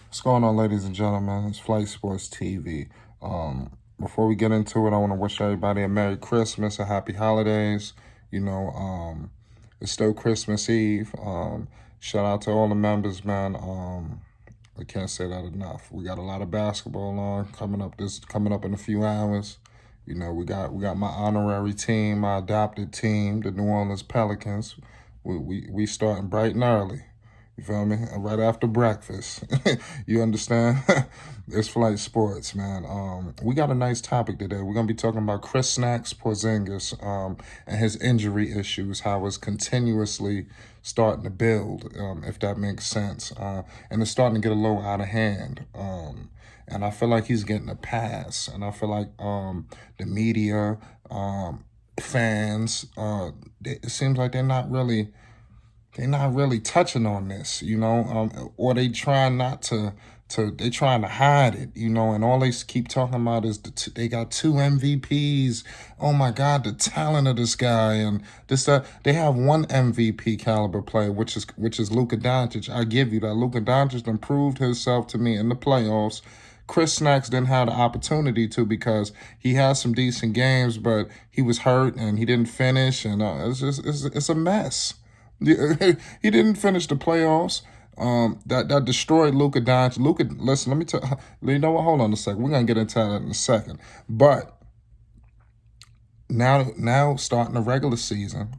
What's going on, ladies and gentlemen? It's Flight Sports TV. Before we get into it, I want to wish everybody a Merry Christmas, a Happy Holidays. It's still Christmas Eve. Shout out to all the members, man. I can't say that enough. We got a lot of basketball on coming up in a few hours. We got my honorary team, my adopted team, the New Orleans Pelicans. We starting bright and early. You feel me? Right after breakfast. You understand? It's Flight Sports, man. We got a nice topic today. We're going to be talking about Kristaps Porzingis and his injury issues, how it's continuously starting to build, if that makes sense. And it's starting to get a little out of hand. And I feel like he's getting a pass. And I feel like the media, fans, it seems like they're not really touching on this, or they trying not to they trying to hide it, and all they keep talking about is they got 2 MVPs. Oh my God, the talent of this guy, and this they have 1 MVP caliber player, which is Luka Doncic. I give you that. Luka Doncic improved himself to me in the playoffs. Kristaps didn't have the opportunity to because he had some decent games, but he was hurt and he didn't finish, and it's a mess. He didn't finish the playoffs. That destroyed Luka Doncic. Listen, let me tell you. You know what? Hold on a second. We're gonna get into that in a second. But now starting the regular season,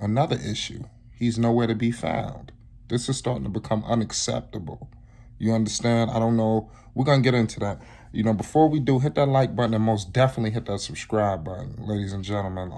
another issue. He's nowhere to be found. This is starting to become unacceptable. You understand? I don't know. We're gonna get into that. Before we do, hit that like button and most definitely hit that subscribe button, ladies and gentlemen.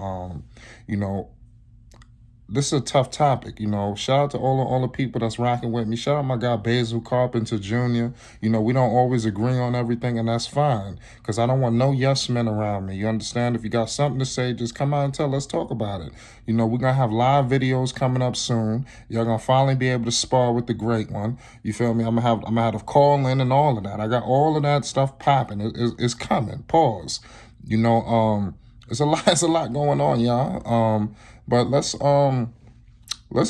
This is a tough topic, Shout out to all the people that's rocking with me. Shout out my guy Basil Carpenter Jr. We don't always agree on everything, and that's fine, because I don't want no yes men around me. You understand? If you got something to say, just come out and let's talk about it. We're going to have live videos coming up soon. Y'all going to finally be able to spar with the great one. You feel me? I'm going to have a call in and all of that. I got all of that stuff popping. It's coming. Pause. It's a lot going on, y'all. But let's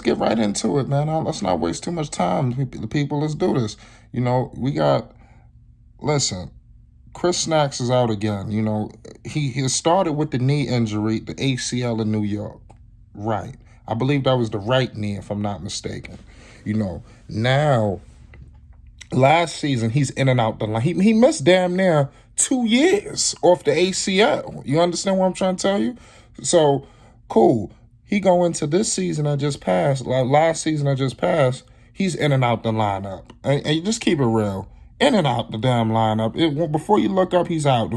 get right into it, man. Let's not waste too much time. The people, let's do this. Listen, Kristaps is out again. He started with the knee injury, the ACL in New York. Right. I believe that was the right knee, if I'm not mistaken. Now, last season, he's in and out the line. He missed damn near 2 years off the ACL. You understand what I'm trying to tell you? So, cool. He go into this season that just passed, last season that just passed, he's in and out the lineup. And you just keep it real. In and out the damn lineup. Before you look up, he's out.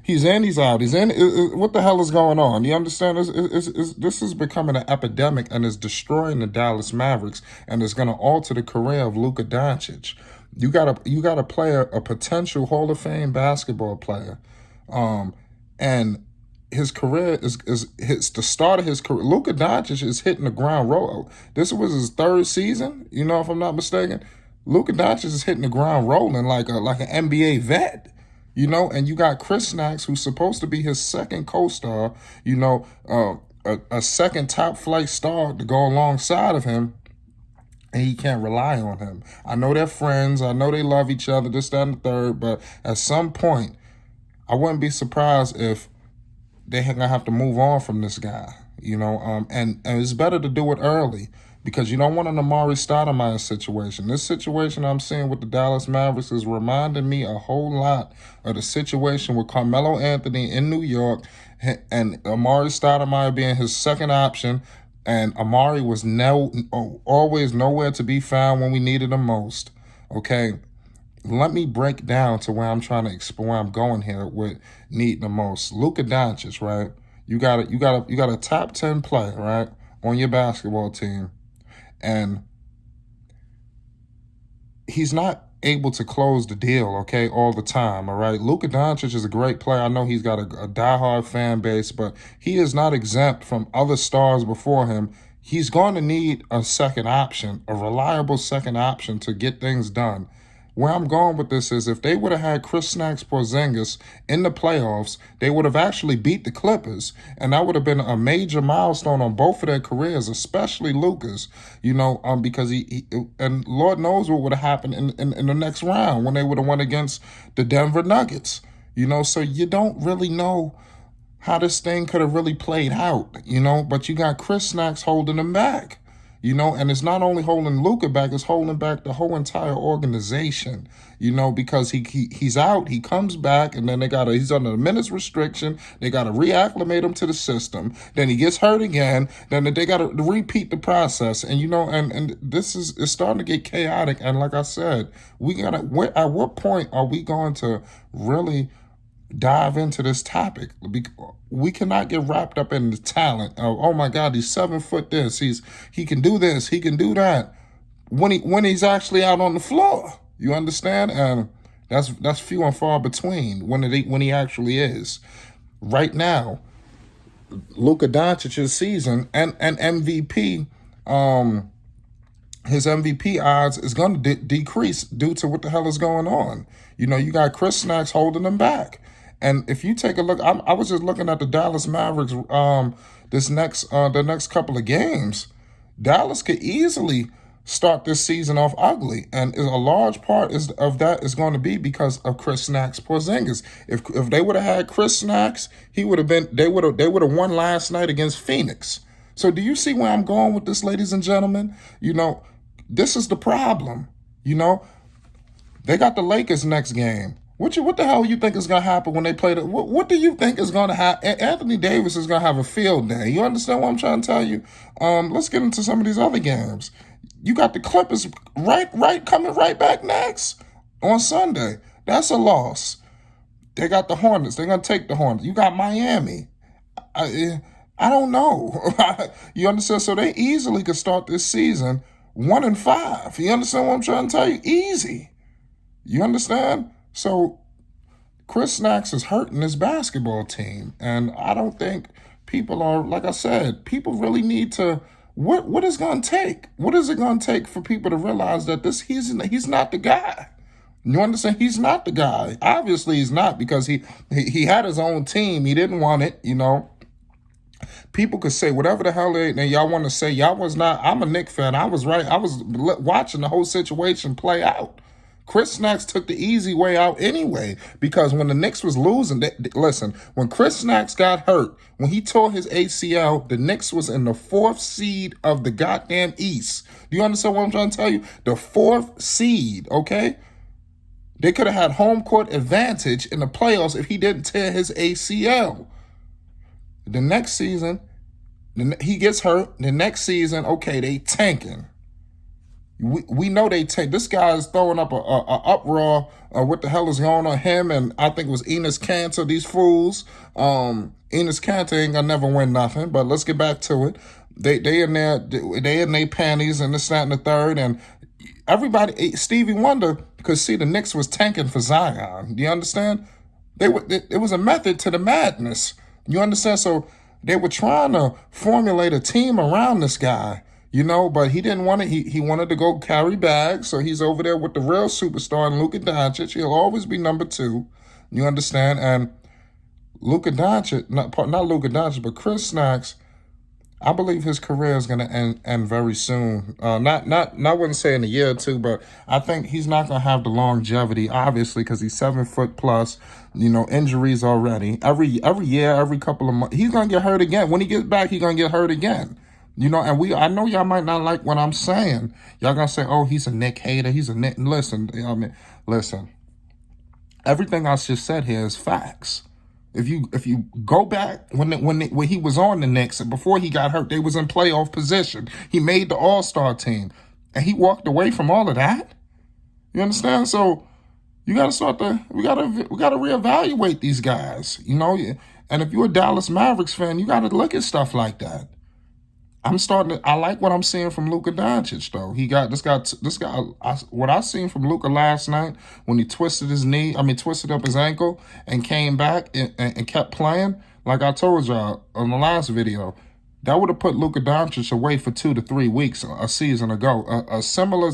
He's in, he's out. He's in. What the hell is going on? You understand? This is becoming an epidemic, and it's destroying the Dallas Mavericks, and it's going to alter the career of Luka Doncic. You got a player, a potential Hall of Fame basketball player, and his career is the start of his career. Luka Doncic is hitting the ground rolling. This was his 3rd season, if I'm not mistaken. Luka Doncic is hitting the ground rolling like an NBA vet, and you got Kristaps, who's supposed to be his second co-star, a second top flight star to go alongside of him, and he can't rely on him. I know they're friends. I know they love each other, this, that, and the third, but at some point, I wouldn't be surprised if they're going to have to move on from this guy, and it's better to do it early, because you don't want an Amari Stoudemire situation. This situation I'm seeing with the Dallas Mavericks is reminding me a whole lot of the situation with Carmelo Anthony in New York and Amari Stoudemire being his second option, and Amari was always nowhere to be found when we needed him most, okay? Let me break down to where I'm trying to explain, where I'm going here with need the most. Luka Doncic, right? You got a top 10 player, right, on your basketball team, and he's not able to close the deal, okay, all the time, all right? Luka Doncic is a great player. I know he's got a diehard fan base, but he is not exempt from other stars before him. He's going to need a second option, a reliable second option to get things done. Where I'm going with this is if they would have had Kristaps Porzingis in the playoffs, they would have actually beat the Clippers, and that would have been a major milestone on both of their careers, especially Luka's. Because he and Lord knows what would have happened in the next round when they would have won against the Denver Nuggets. So you don't really know how this thing could have really played out. But you got Kristaps holding them back. And it's not only holding Luka back, it's holding back the whole entire organization, because he's out, he comes back, and then he's under a minutes restriction. They got to reacclimate him to the system. Then he gets hurt again. Then they got to repeat the process. And, and this is starting to get chaotic. And like I said, at what point are we going to really dive into this topic? We cannot get wrapped up in the talent of, oh my God, he's 7 foot this, he can do this, he can do that, when he's actually out on the floor. You understand? And that's few and far between when he actually is. Right now, Luka Doncic's season and MVP, his MVP odds is going to decrease due to what the hell is going on. You got Kristaps holding him back. And if you take a look, I was just looking at the Dallas Mavericks the next couple of games. Dallas could easily start this season off ugly, and a large part of that is going to be because of Kristaps Porzingis. If they would have had Kristaps, they would have won last night against Phoenix. So do you see where I'm going with this, ladies and gentlemen? This is the problem. They got the Lakers next game. What the hell you think is going to happen when they play what do you think is going to happen? Anthony Davis is going to have a field day. You understand what I'm trying to tell you? Let's get into some of these other games. You got the Clippers coming right back next on Sunday. That's a loss. They got the Hornets. They're going to take the Hornets. You got Miami. I don't know. You understand? So they easily could start this season 1-5. You understand what I'm trying to tell you? Easy. You understand? So Kristaps is hurting his basketball team, and I don't think people are, like I said, people really need to. What is going to take? What is it going to take for people to realize that he's not the guy? You understand? He's not the guy. Obviously, he's not, because he had his own team. He didn't want it. People could say whatever the hell y'all want to say. Y'all was not. I'm a Knicks fan. I was right. I was watching the whole situation play out. Kristaps took the easy way out anyway, because when the Knicks was losing, listen, when Kristaps got hurt, when he tore his ACL, the Knicks was in the 4th seed of the goddamn East. Do you understand what I'm trying to tell you? The 4th seed, okay? They could have had home court advantage in the playoffs if he didn't tear his ACL. The next season, he gets hurt. The next season, okay, they tanking. We know they take. This guy is throwing up a uproar. What the hell is going on? Him and I think it was Enes Kanter. These fools. Enes Kanter ain't gonna never win nothing. But let's get back to it. They in their panties and this, that, and the third. And everybody, Stevie Wonder could see the Knicks was tanking for Zion. Do you understand? It was a method to the madness. You understand? So they were trying to formulate a team around this guy. But he didn't want it. He wanted to go carry bags, so he's over there with the real superstar, Luka Doncic. He'll always be number 2. You understand? And Luka Doncic, not Luka Doncic, but Kristaps, I believe his career is going to end very soon. I wouldn't say in a year or two, but I think he's not going to have the longevity, obviously, because he's 7 foot plus. Injuries already. Every year, every couple of months, he's going to get hurt again. When he gets back, he's going to get hurt again. And I know y'all might not like what I'm saying. Y'all gonna say, "Oh, he's a Knick hater. He's a Knick." Listen. Everything I just said here is facts. If you go back when he was on the Knicks and before he got hurt, they was in playoff position. He made the All-Star team, and he walked away from all of that. You understand? So we gotta reevaluate these guys. And if you're a Dallas Mavericks fan, you gotta look at stuff like that. I like what I'm seeing from Luka Doncic, though. What I seen from Luka last night when he twisted up his ankle and came back and kept playing, like I told y'all on the last video, That would have put Luka Doncic away for 2 to 3 weeks a season ago. A similar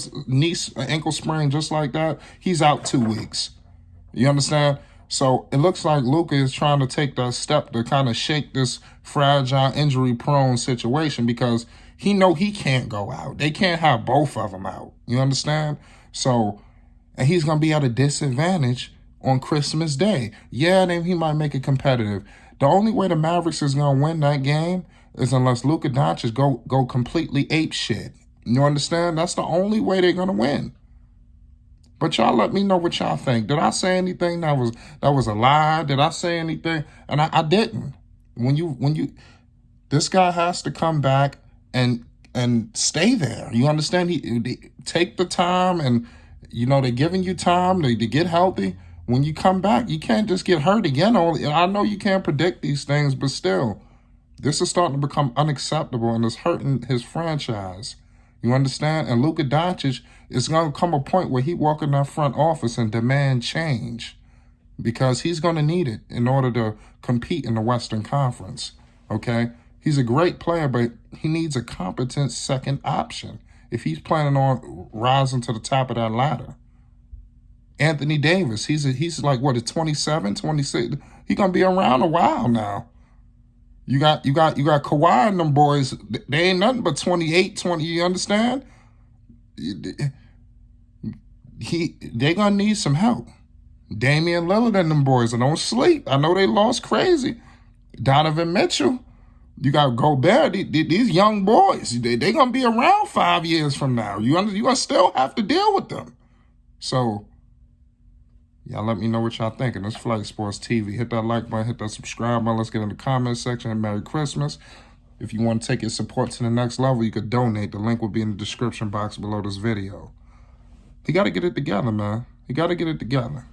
ankle sprain just like that, he's out 2 weeks. You understand? So it looks like Luka is trying to take that step to kind of shake this fragile, injury-prone situation because he know he can't go out. They can't have both of them out. You understand? So, and he's going to be at a disadvantage on Christmas Day. Yeah, then he might make it competitive. The only way the Mavericks is going to win that game is unless Luka Doncic go completely ape shit. You understand? That's the only way they're going to win. But y'all let me know what y'all think. Did I say anything that was a lie? Did I say anything? And I didn't. This guy has to come back and stay there. You understand? He take the time, and they're giving you time to get healthy. When you come back, you can't just get hurt again. I know you can't predict these things, but still, this is starting to become unacceptable, and it's hurting his franchise. You understand? And Luka Doncic is going to come a point where he walk in that front office and demand change because he's going to need it in order to compete in the Western Conference, okay? He's a great player, but he needs a competent second option if he's planning on rising to the top of that ladder. Anthony Davis, he's like, what, 27, 26? He's going to be around a while now. You got Kawhi and them boys. They ain't nothing but 28, 20. You understand? They gonna need some help. Damian Lillard and them boys, and don't sleep. I know they lost crazy. Donovan Mitchell. You got Gobert. These young boys. They gonna be around 5 years from now. You gonna still have to deal with them. So, y'all let me know what y'all think. And this Flight Sports TV. Hit that like button, hit that subscribe button. Let's get in the comment section. And Merry Christmas. If you want to take your support to the next level, you could donate. The link will be in the description box below this video. He got to get it together, man. He got to get it together.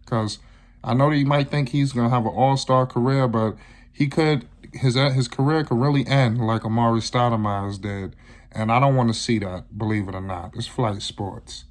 Because I know that you might think he's going to have an all-star career, but he could, his career could really end like Amari Stoudemire's did. And I don't want to see that, believe it or not. It's Flight Sports.